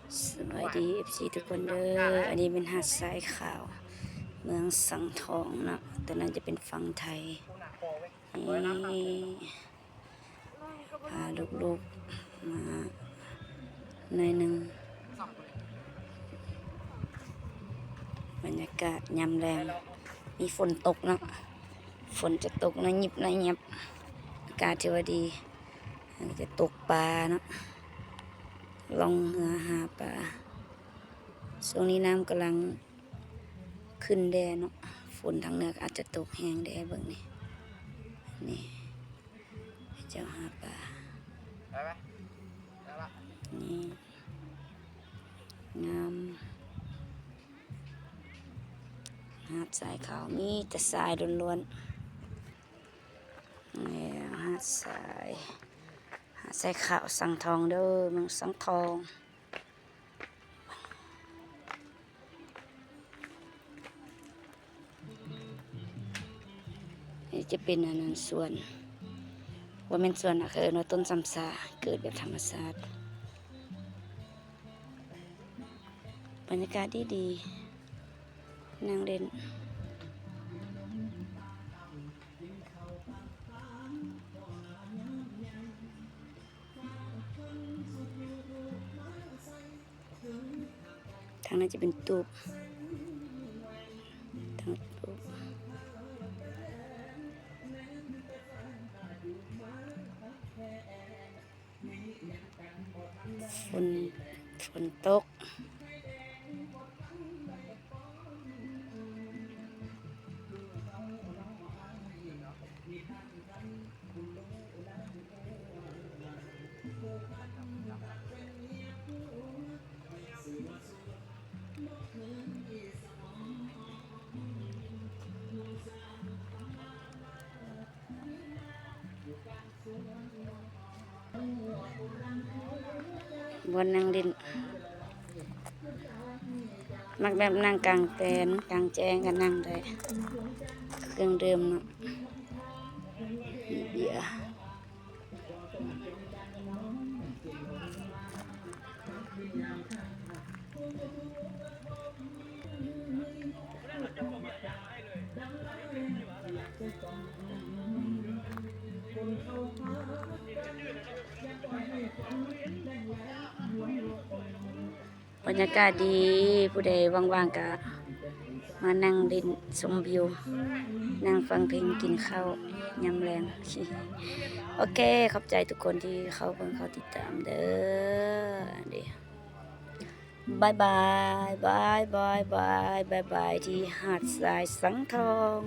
สวัสดีFC ทุกคนเด้ออันนี้เป็นหาดทรายขาวเมืองสังทองนะตอนนั้นจะเป็นฝั่งไทยนี่พาลูกๆมาในหนึ่งบรรยากาศยามแรงมีฝนตกนะฝนจะตกนะยิบนะยับอากาศถือว่าดีจะตกปลานะลองเรือหาปลาช่วงนี้น้ำกำลังขึ้นแดดเนาะฝนทางเหนืออาจจะตกแห้งแดดเบิ่งนี่เจ้าหาปลานี่งามหาดทรายขาวมีแต่ทรายล้วนๆนี่หาดทรายขาวสังทองเด้อเมืองสังทองนี่จะเป็นอันนั้นส่วนว่าเป็นส่วนนะคือต้นซัมซาเกิดแบบธรรมชาติบรรยากาศดีนั่งเล่นทางนั้นจะเป็นตูบทางตูบฝนตกบนนั่งดินมักแบบนั่งกลางแปลนกลางแจ้งก็นั่งได้เครื่องดื่มเนาะเบียร์บรรยากาศดีผู้ใดว่างๆก็มานั่งเล่นชมวิวนั่งฟังเพลงกินข้าวยำแรงโอเคขอบใจทุกคนที่เข้าเบิ่งเข้าติดตามเด้อเดี๋ยวบายบายที่หาดทรายสังทอง